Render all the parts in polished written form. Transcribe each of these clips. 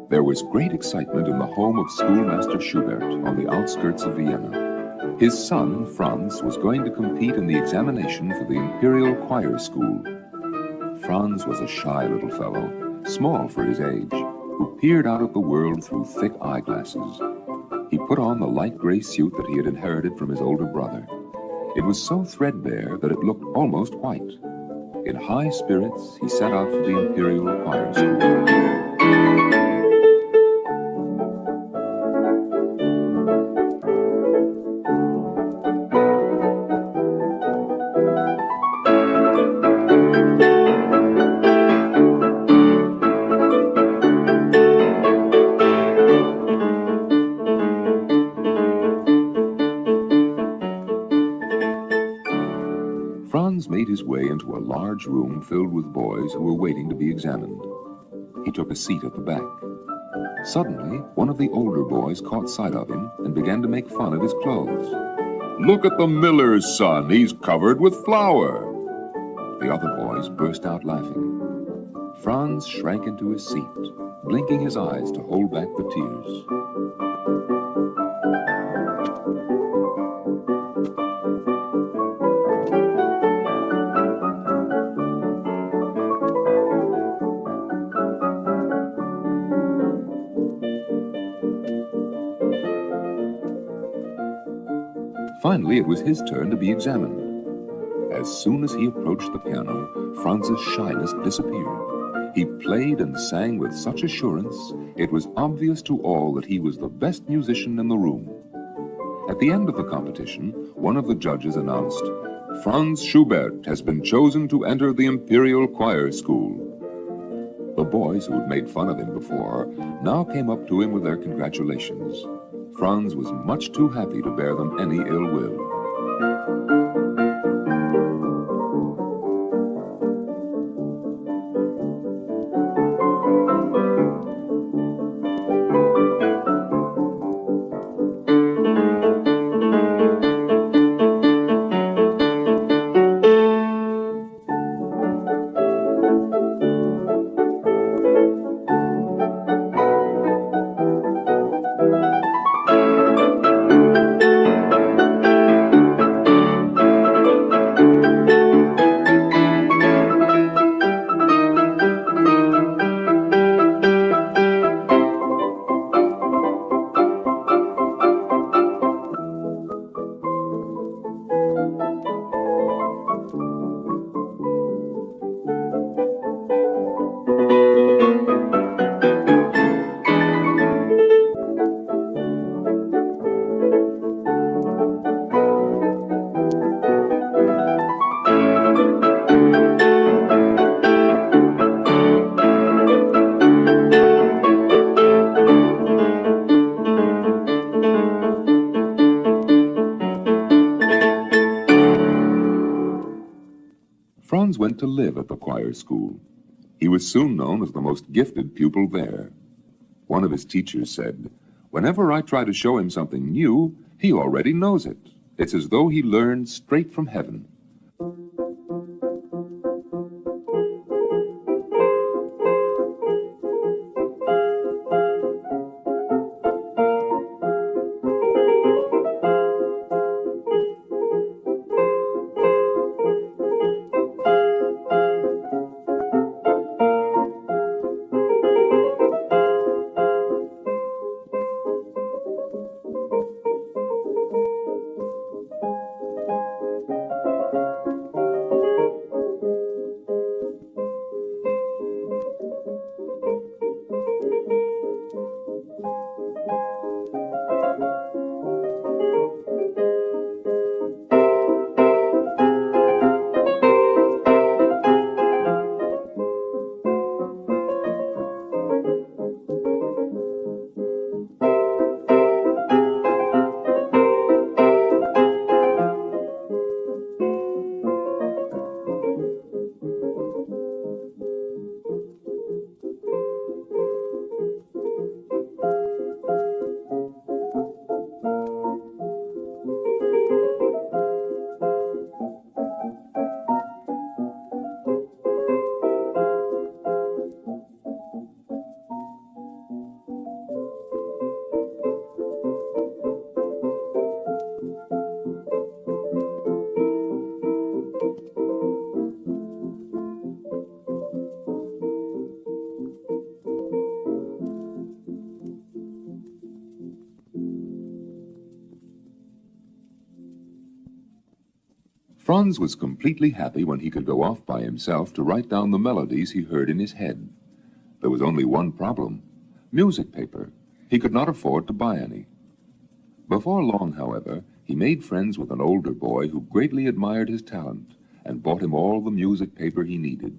There was great excitement in the home of Schoolmaster Schubert on the outskirts of Vienna. His son, Franz, was going to compete in the examination for the Imperial Choir School. Franz was a shy little fellow, small for his age, who peered out at the world through thick eyeglasses. He put on the light gray suit that he had inherited from his older brother. It was so threadbare that it looked almost white. In high spirits, he set out for the Imperial Choir School. Franz made his way into a large room filled with boys who were waiting to be examined. He took a seat at the back. Suddenly, one of the older boys caught sight of him and began to make fun of his clothes. "Look at the miller's son, he's covered with flour." The other boys burst out laughing. Franz shrank into his seat, blinking his eyes to hold back the tears. Finally, it was his turn to be examined. As soon as he approached the piano, Franz's shyness disappeared. He played and sang with such assurance, it was obvious to all that he was the best musician in the room. At the end of the competition, one of the judges announced, "Franz Schubert has been chosen to enter the Imperial Choir School." The boys who had made fun of him before now came up to him with their congratulations. Franz was much too happy to bear them any ill will. Franz went to live at the choir school. He was soon known as the most gifted pupil there. One of his teachers said, "Whenever I try to show him something new, he already knows it. It's as though he learned straight from heaven." Franz was completely happy when he could go off by himself to write down the melodies he heard in his head. There was only one problem: music paper. He could not afford to buy any. Before long, however, he made friends with an older boy who greatly admired his talent and bought him all the music paper he needed.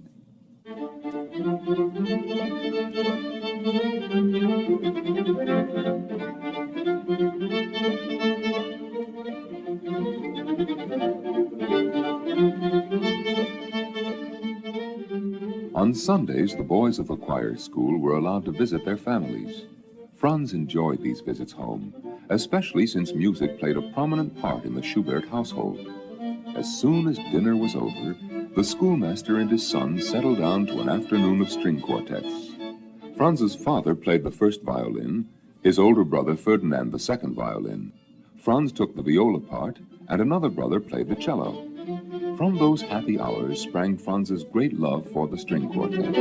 On Sundays, the boys of the choir school were allowed to visit their families. Franz enjoyed these visits home, especially since music played a prominent part in the Schubert household. As soon as dinner was over, the schoolmaster and his son settled down to an afternoon of string quartets. Franz's father played the first violin, his older brother Ferdinand the second violin. Franz took the viola part, and another brother played the cello. From those happy hours sprang Franz's great love for the string quartet.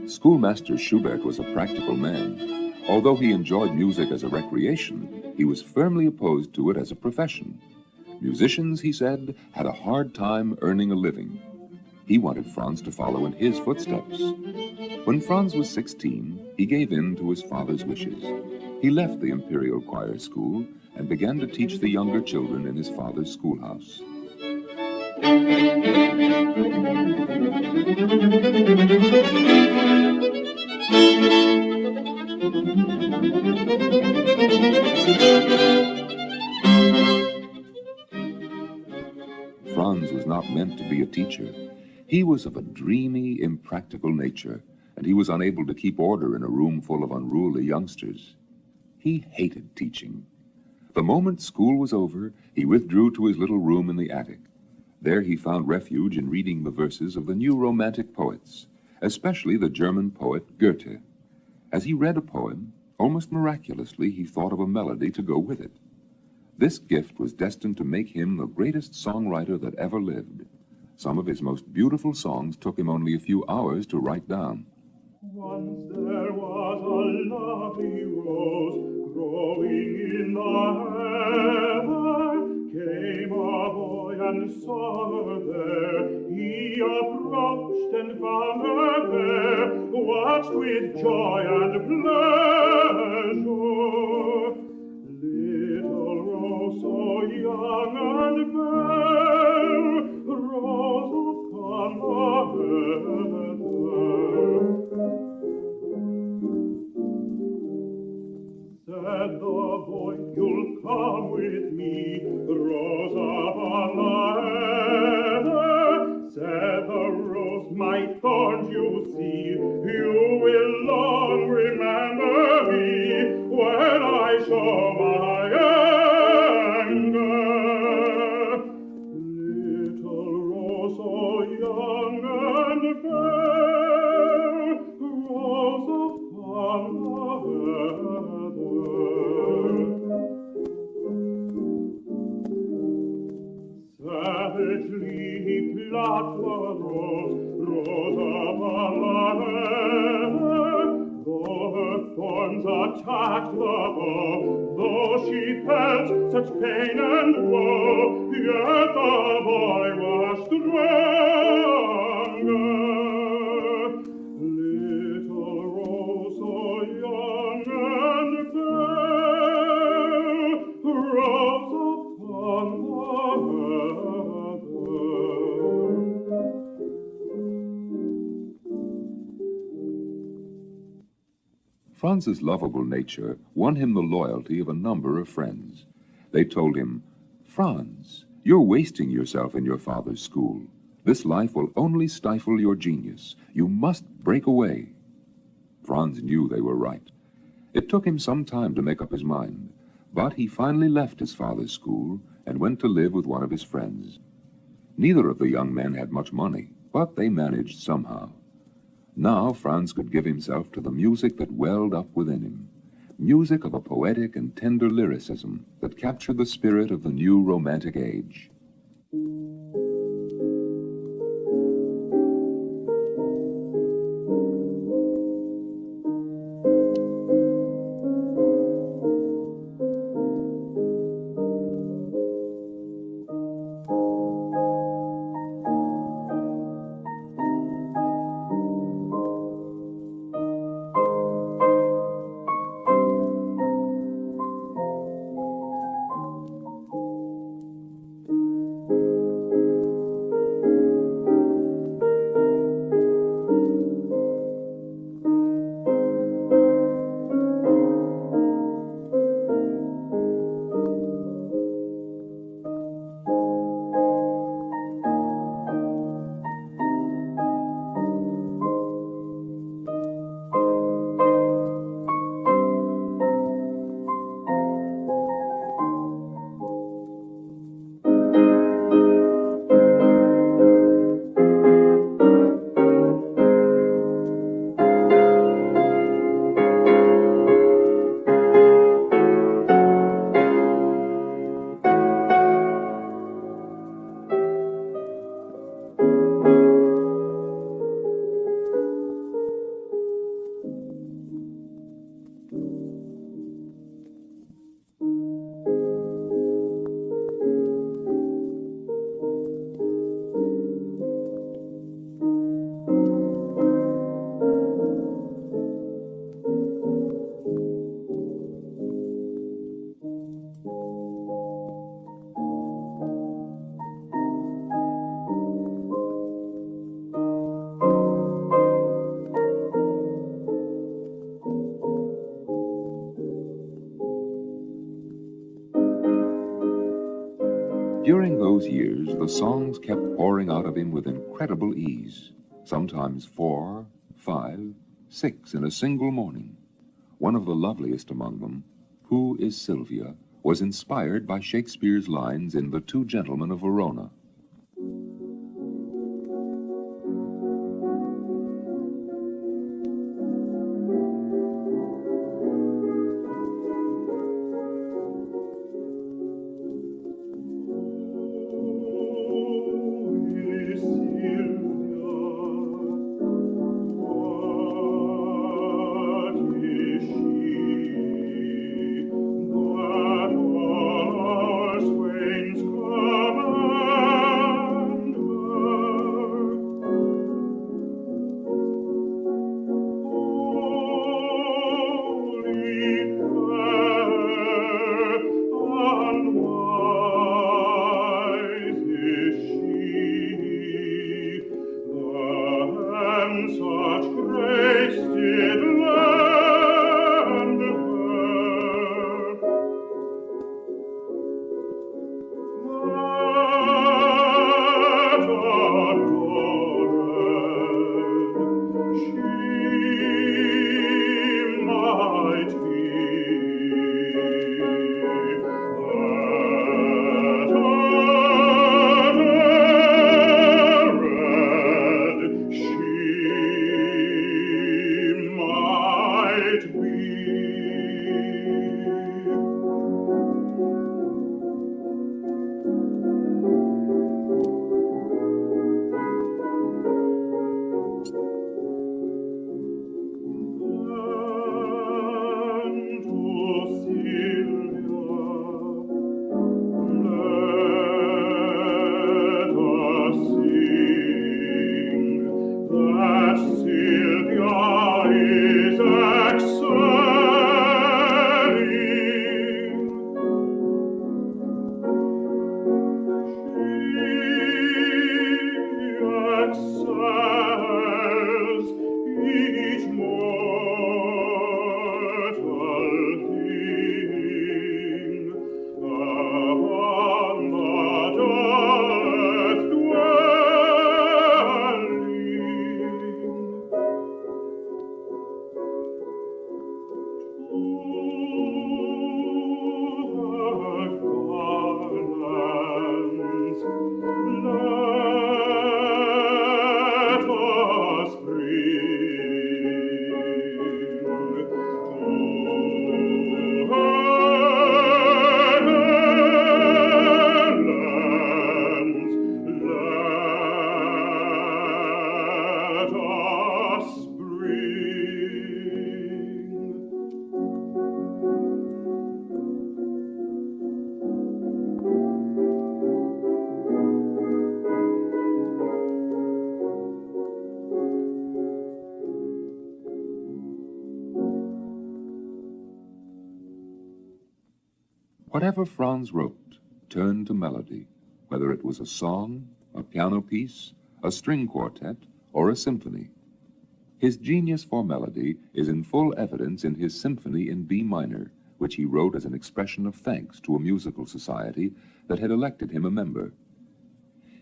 Schoolmaster Schubert was a practical man. Although he enjoyed music as a recreation, he was firmly opposed to it as a profession. Musicians, he said, had a hard time earning a living. He wanted Franz to follow in his footsteps. When Franz was 16, he gave in to his father's wishes. He left the Imperial Choir School and began to teach the younger children in his father's schoolhouse. Franz was not meant to be a teacher. He was of a dreamy, impractical nature, and he was unable to keep order in a room full of unruly youngsters. He hated teaching. The moment school was over, he withdrew to his little room in the attic. There he found refuge in reading the verses of the new Romantic poets, especially the German poet Goethe. As he read a poem, almost miraculously he thought of a melody to go with it. This gift was destined to make him the greatest songwriter that ever lived. Some of his most beautiful songs took him only a few hours to write down. Once there was a lovely rose growing in the heather. Came a boy and saw her there. He approached and found her there, watched with joy and pleasure. Little rose so young and fair, rose upon the heather. Said the boy, you'll come with me, rose upon the heather. Said the rose, my thorns you see, you will long remember me when I show my anger. Little rose so young and fair, rose upon the heather. Savagely he plucked the rose upon the heather. Though her thorns attacked the bow, though she felt such pain and woe, yet the boy was stronger. Little rose so young and fair, rose upon the heather. Franz's lovable nature won him the loyalty of a number of friends. They told him, "Franz, you're wasting yourself in your father's school. This life will only stifle your genius. You must break away." Franz knew they were right. It took him some time to make up his mind, but he finally left his father's school and went to live with one of his friends. Neither of the young men had much money, but they managed somehow. Now Franz could give himself to the music that welled up within him, music of a poetic and tender lyricism that captured the spirit of the new Romantic age. those years, the songs kept pouring out of him with incredible ease, sometimes 4, 5, 6 in a single morning. One of the loveliest among them, Who is Sylvia, was inspired by Shakespeare's lines in The Two Gentlemen of Verona. Whatever Franz wrote turned to melody, whether it was a song, a piano piece, a string quartet, or a symphony. His genius for melody is in full evidence in his symphony in B minor, which he wrote as an expression of thanks to a musical society that had elected him a member.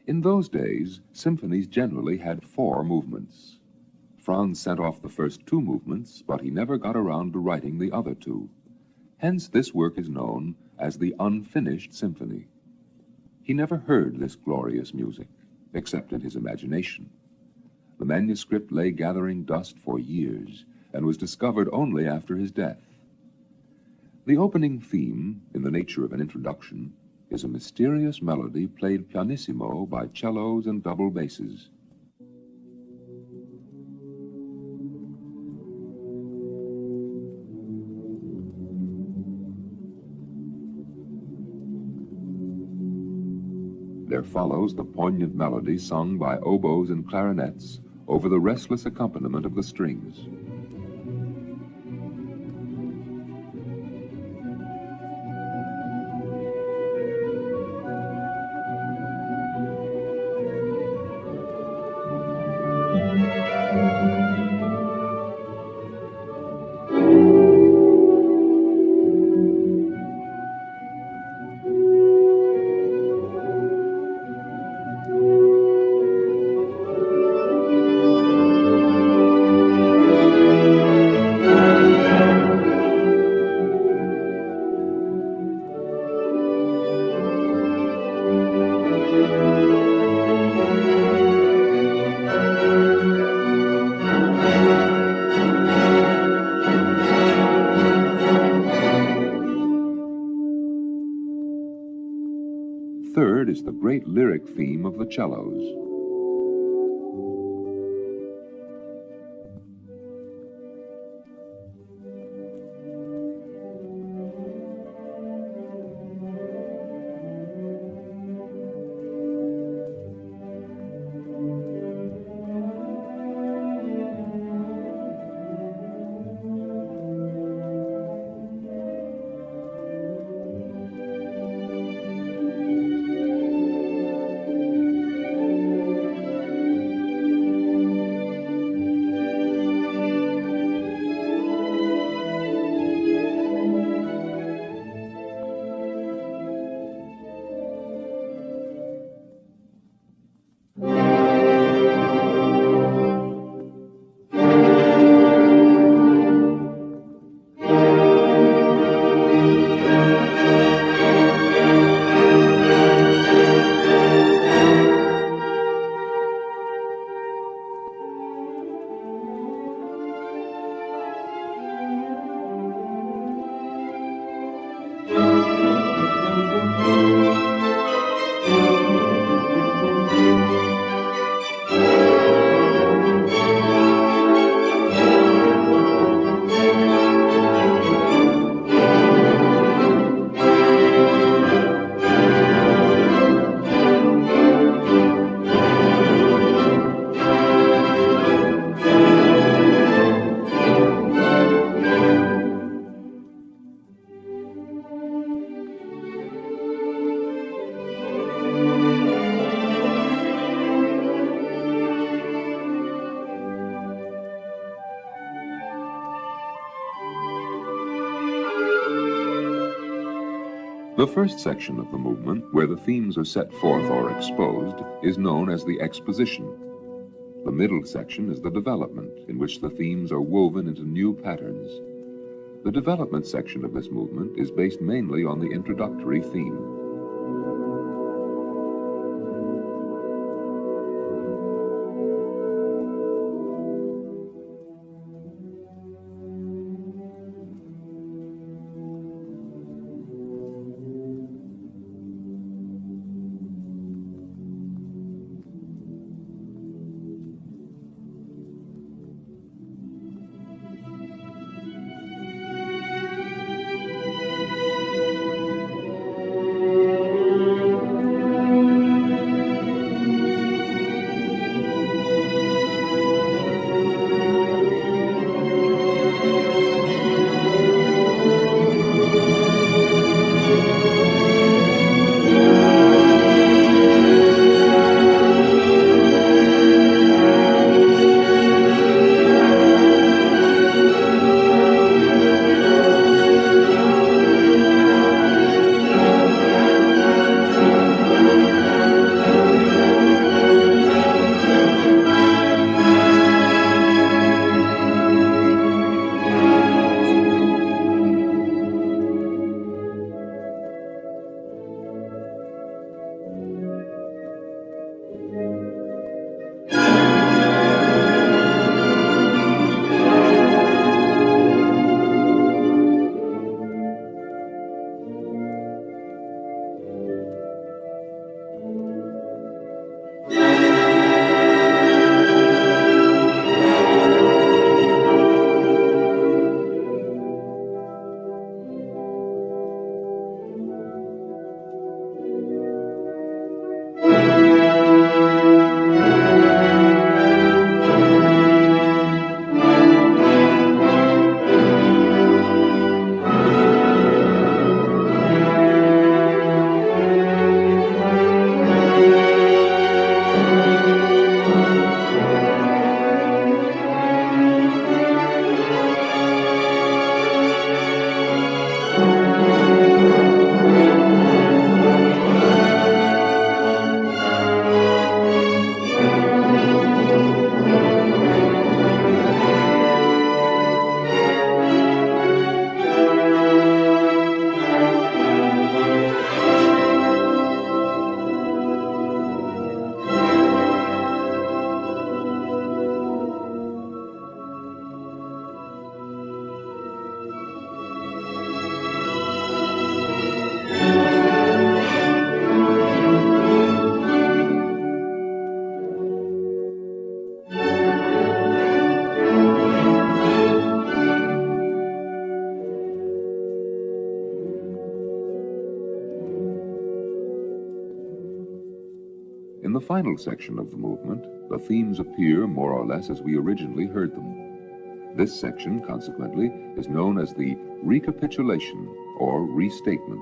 In those days, symphonies generally had 4 movements. Franz sent off the first 2 movements, but he never got around to writing the other 2. Hence this work is known as the unfinished symphony. He never heard this glorious music, except in his imagination. The manuscript lay gathering dust for years and was discovered only after his death. The opening theme, in the nature of an introduction, is a mysterious melody played pianissimo by cellos and double basses. There follows the poignant melody sung by oboes and clarinets over the restless accompaniment of the strings. is the great lyric theme of the cellos. The first section of the movement, where the themes are set forth or exposed, is known as the exposition. The middle section is the development, in which the themes are woven into new patterns. The development section of this movement is based mainly on the introductory theme. In the final section of the movement, the themes appear more or less as we originally heard them. This section, consequently, is known as the recapitulation or restatement.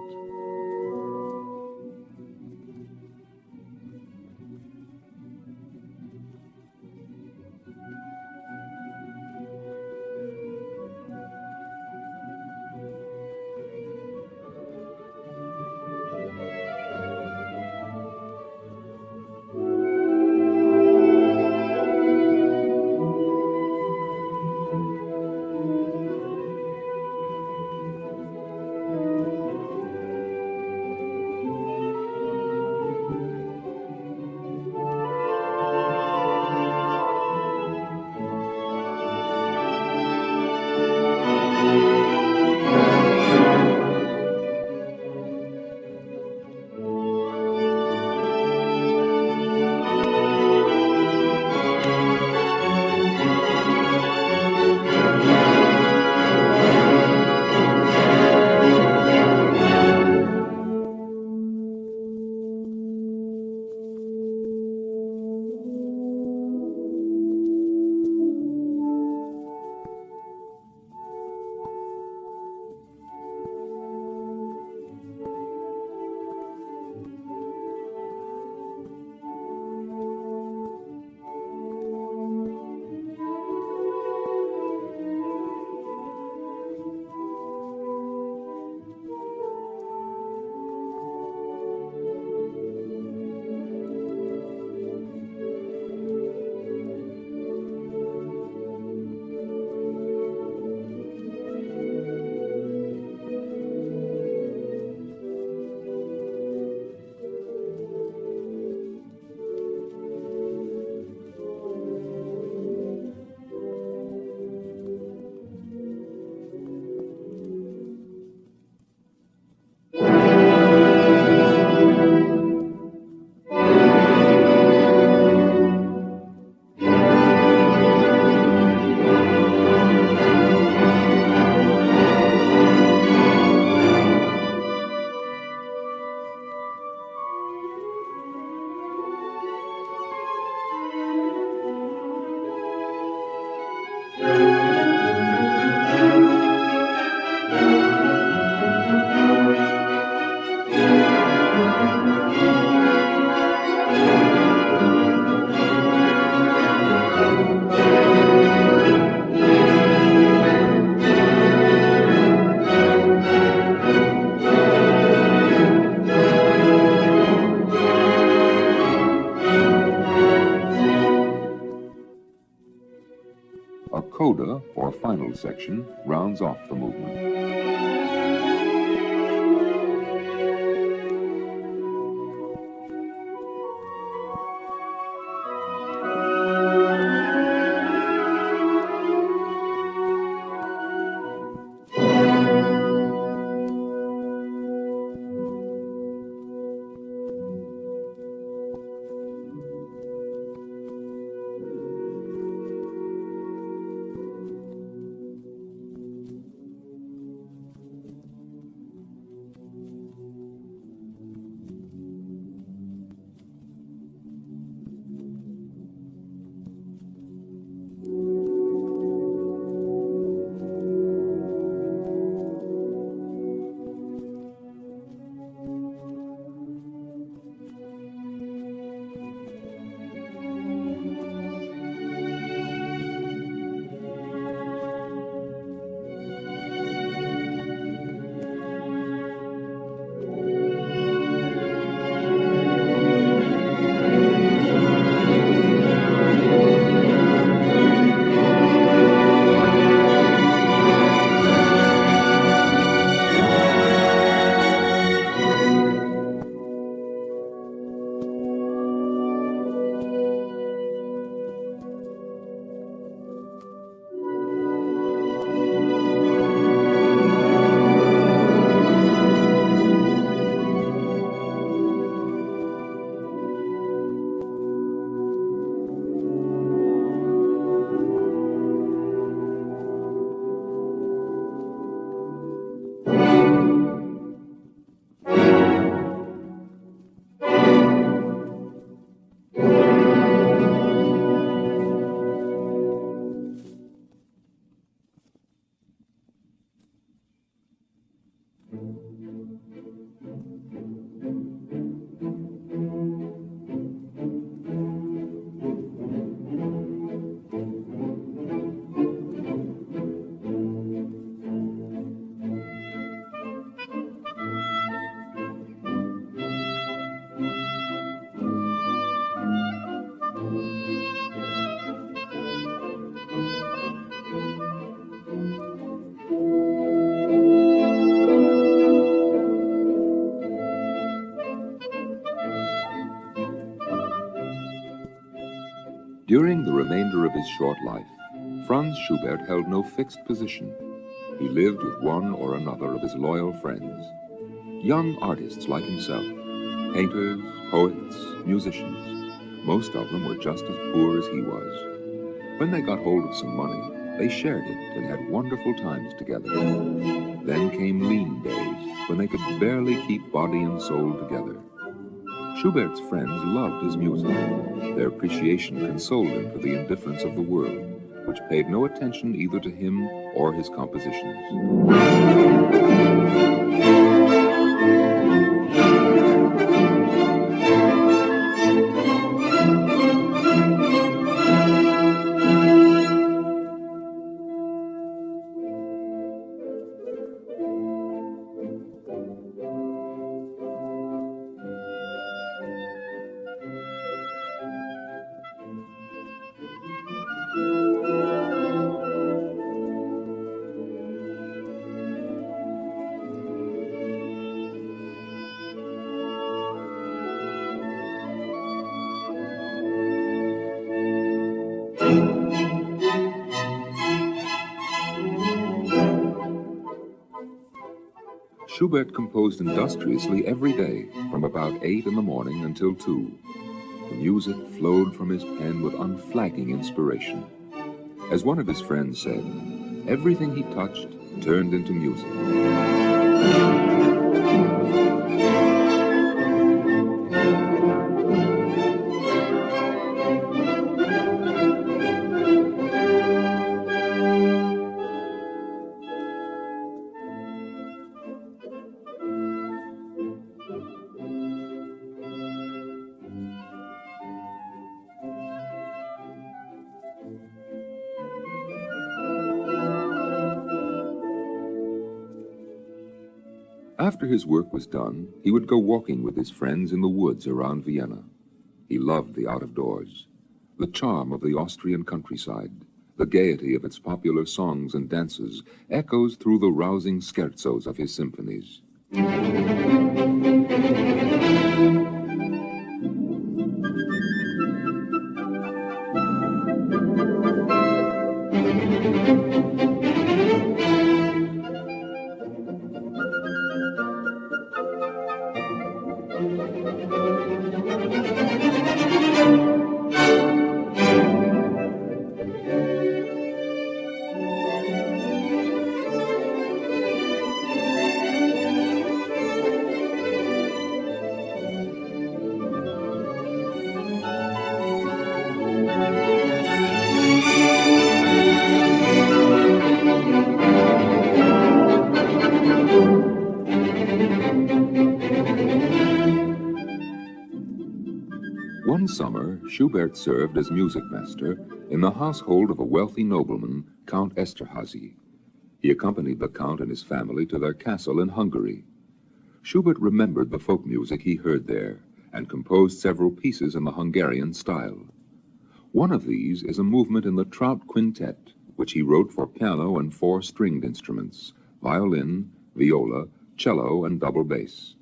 A coda, or final section, rounds off the movement. his short life, Franz Schubert held no fixed position. He lived with one or another of his loyal friends, young artists like himself, painters, poets, musicians. Most of them were just as poor as he was. When they got hold of some money, they shared it and had wonderful times together. Then came lean days when they could barely keep body and soul together. Schubert's friends loved his music. Their appreciation consoled him for the indifference of the world, which paid no attention either to him or his compositions. Schubert composed industriously every day, from about 8 in the morning until 2. The music flowed from his pen with unflagging inspiration. As one of his friends said, everything he touched turned into music. After his work was done, he would go walking with his friends in the woods around Vienna. He loved the out-of-doors, the charm of the Austrian countryside, the gaiety of its popular songs and dances echoes through the rousing scherzos of his symphonies. One summer, Schubert served as music master in the household of a wealthy nobleman, Count Esterhazy. He accompanied the Count and his family to their castle in Hungary. Schubert remembered the folk music he heard there and composed several pieces in the Hungarian style. One of these is a movement in the Trout Quintet, which he wrote for piano and 4 stringed instruments, violin, viola, cello, and double bass.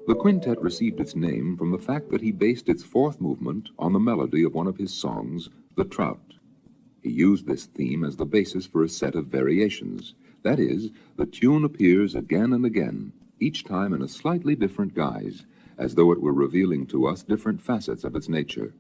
The quintet received its name from the fact that he based its 4th movement on the melody of one of his songs, The Trout. He used this theme as the basis for a set of variations. That is, the tune appears again and again, each time in a slightly different guise, as though it were revealing to us different facets of its nature.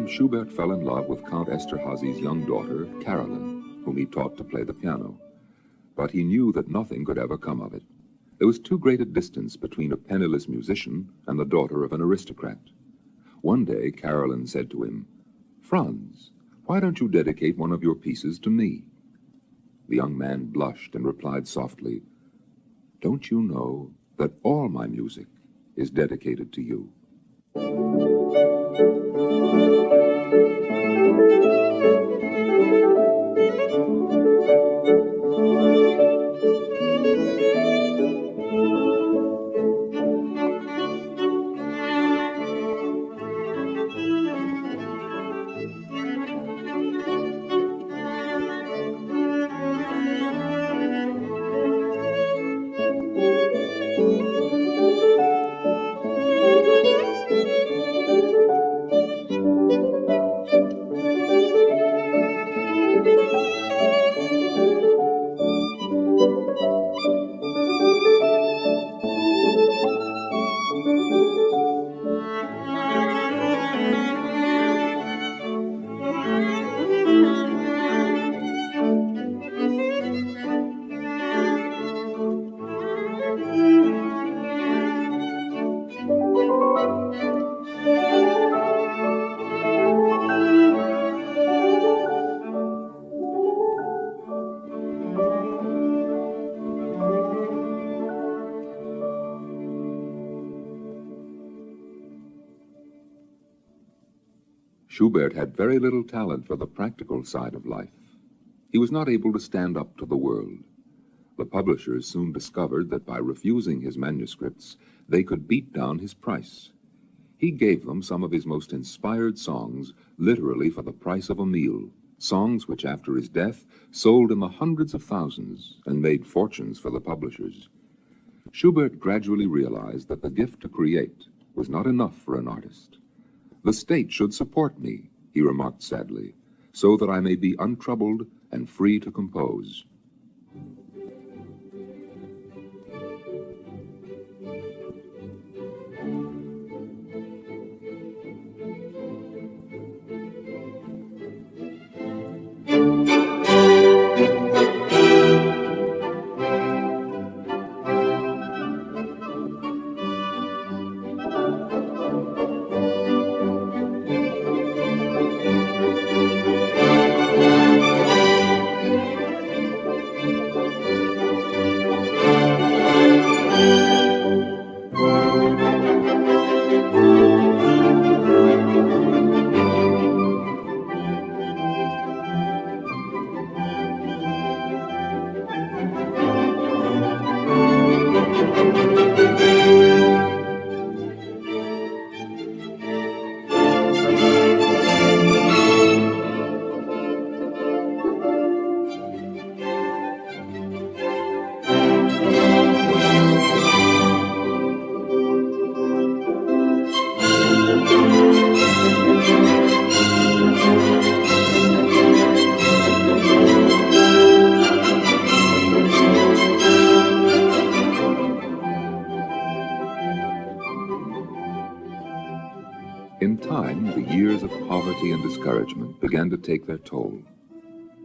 time, Schubert fell in love with Count Esterhazy's young daughter, Caroline, whom he taught to play the piano. But he knew that nothing could ever come of it. There was too great a distance between a penniless musician and the daughter of an aristocrat. One day, Caroline said to him, "Franz, why don't you dedicate one of your pieces to me?" The young man blushed and replied softly, "Don't you know that all my music is dedicated to you?" Schubert had very little talent for the practical side of life. He was not able to stand up to the world. The publishers soon discovered that by refusing his manuscripts, they could beat down his price. He gave them some of his most inspired songs, literally for the price of a meal, songs which after his death sold in the hundreds of thousands and made fortunes for the publishers. Schubert gradually realized that the gift to create was not enough for an artist. "The state should support me," he remarked sadly, "so that I may be untroubled and free to compose." In time, the years of poverty and discouragement began to take their toll.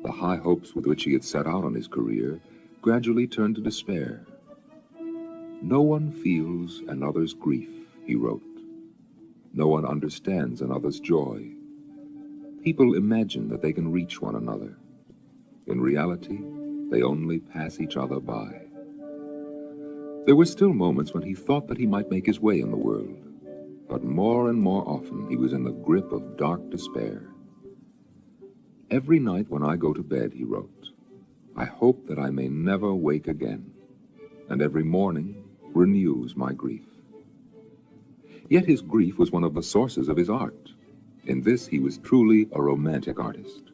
The high hopes with which he had set out on his career gradually turned to despair. "No one feels another's grief," he wrote. "No one understands another's joy. People imagine that they can reach one another. In reality, they only pass each other by." There were still moments when he thought that he might make his way in the world. But more and more often he was in the grip of dark despair. "Every night when I go to bed," he wrote, "I hope that I may never wake again, and every morning renews my grief." Yet his grief was one of the sources of his art. In this he was truly a romantic artist.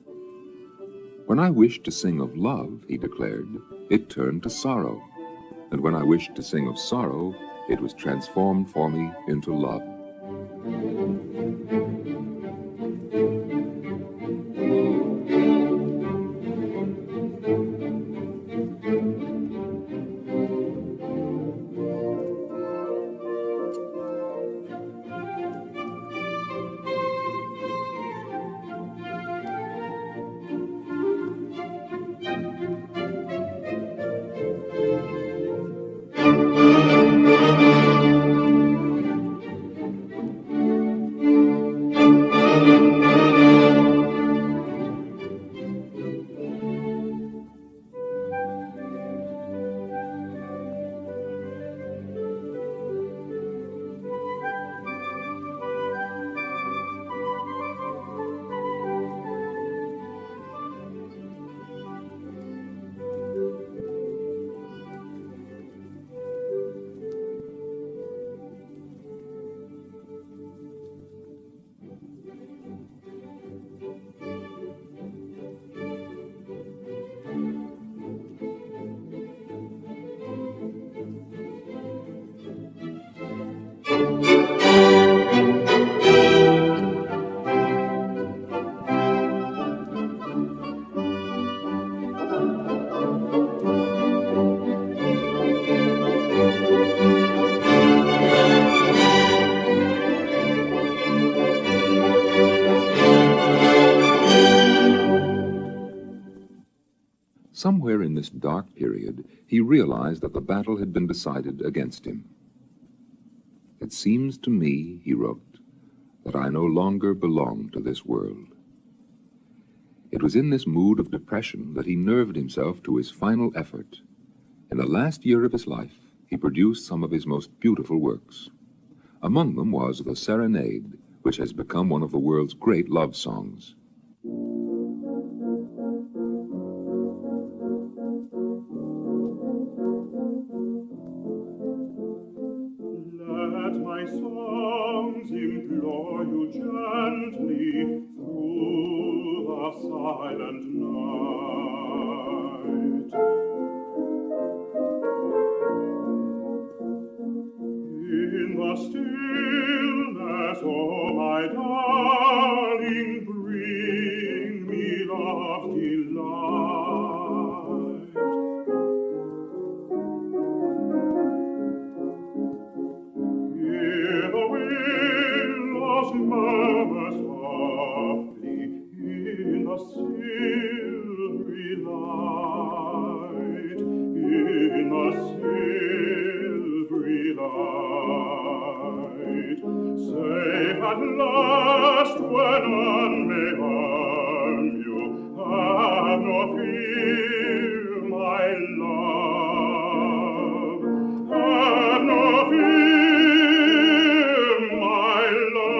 "When I wished to sing of love," he declared, "it turned to sorrow, and when I wished to sing of sorrow, it was transformed for me into love." Somewhere in this dark period, he realized that the battle had been decided against him. "It seems to me," he wrote, "that I no longer belong to this world." It was in this mood of depression that he nerved himself to his final effort. In the last year of his life, he produced some of his most beautiful works. Among them was the Serenade, which has become one of the world's great love songs. Let my songs implore you gently through the silent night. In the stillness, oh my darling, bring me love's delight. Hear the willows murmur softly in the silvery light, in the silvery light. Safe at last when none may harm you, have no fear, my love, have no fear, my love.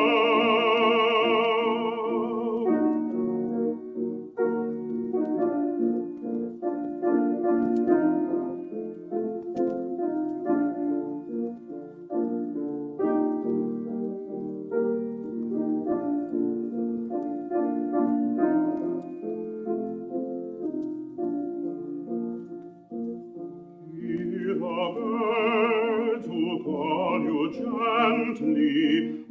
Hear the birds who call you gently,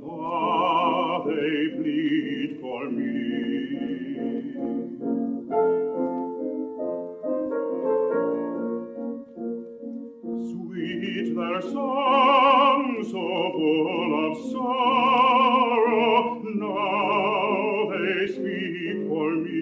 ah, they plead for me. Sweet their song, so full of sorrow, now they speak for me.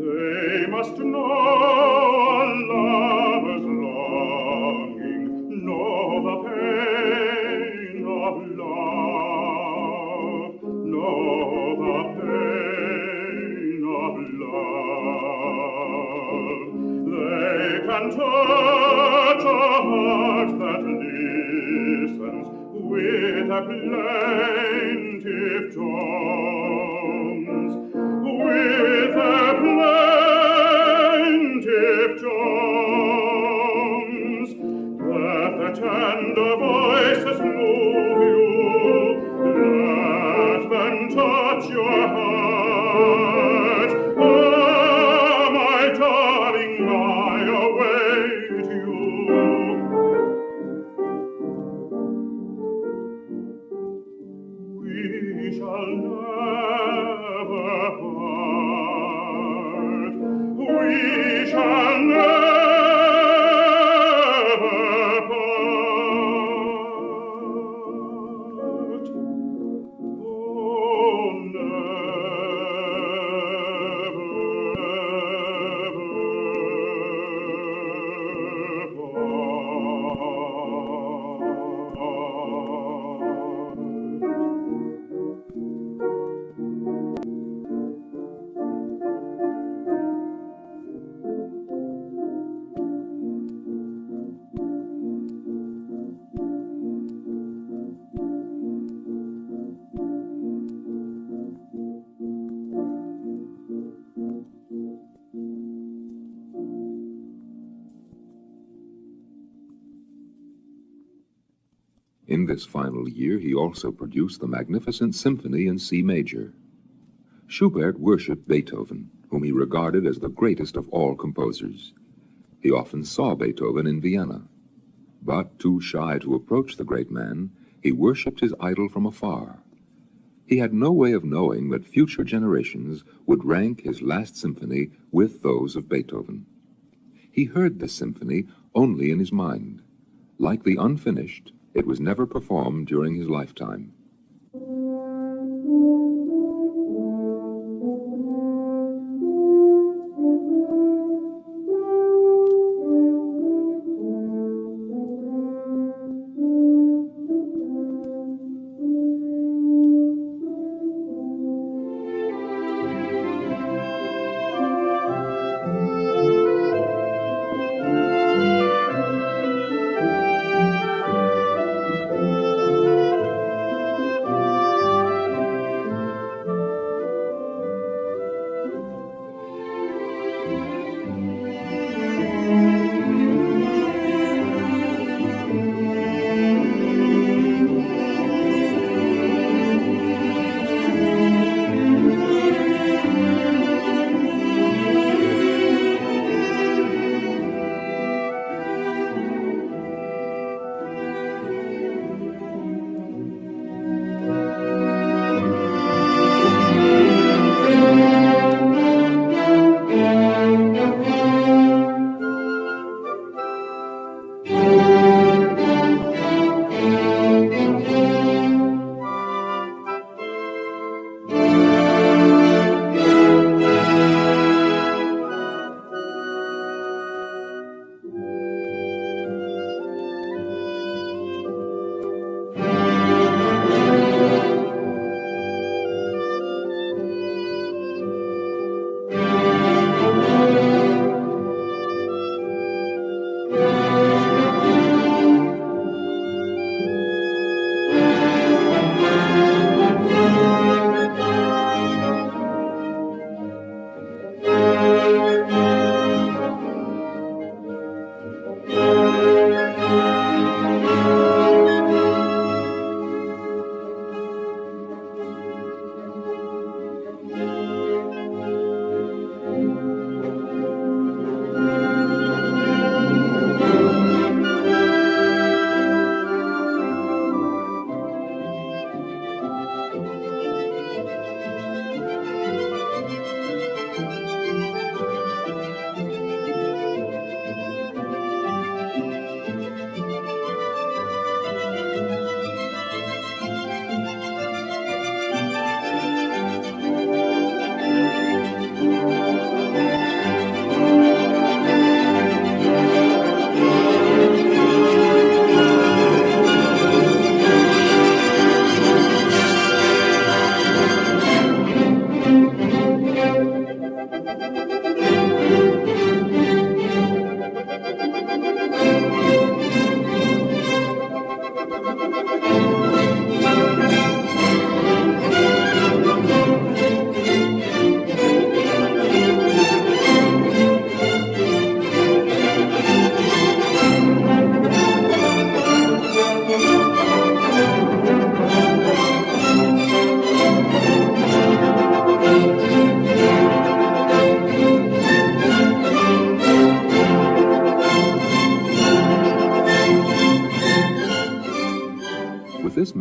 They must know a lover's longing, know the pain of love, know the pain of love. They can touch a heart that listens with a plaintive tones, with a plaintive tones. Let the tender voices move you, let them touch your heart. Ah, my darling, I await you. We shall never part. We shall never part. Oh, In this final year, he also produced the magnificent Symphony in C major. Schubert worshipped Beethoven, whom he regarded as the greatest of all composers. He often saw Beethoven in Vienna. But, too shy to approach the great man, he worshipped his idol from afar. He had no way of knowing that future generations would rank his last symphony with those of Beethoven. He heard this symphony only in his mind. Like the unfinished, it was never performed during his lifetime.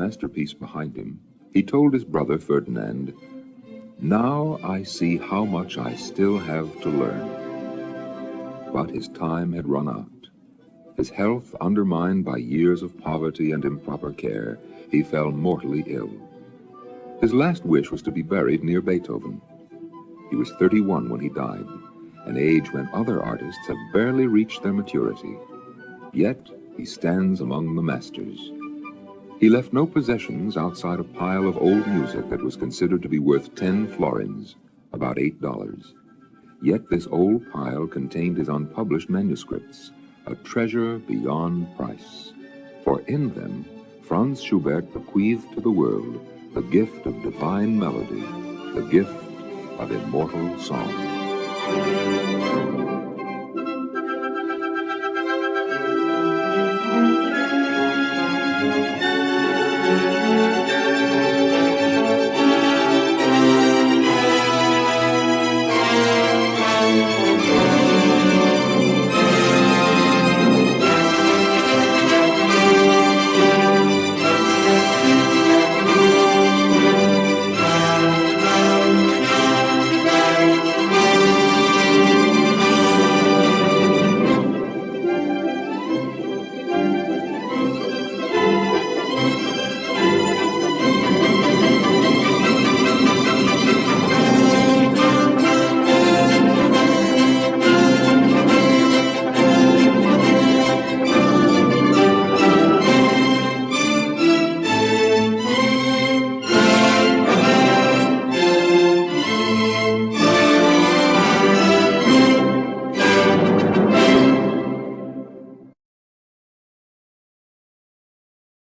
masterpiece behind him, he told his brother Ferdinand, "Now I see how much I still have to learn." But his time had run out. His health undermined by years of poverty and improper care, he fell mortally ill. His last wish was to be buried near Beethoven. He was 31 when he died, an age when other artists have barely reached their maturity. Yet he stands among the masters. He left no possessions outside a pile of old music that was considered to be worth 10 florins, about $8. Yet this old pile contained his unpublished manuscripts, a treasure beyond price. For in them, Franz Schubert bequeathed to the world the gift of divine melody, the gift of immortal song.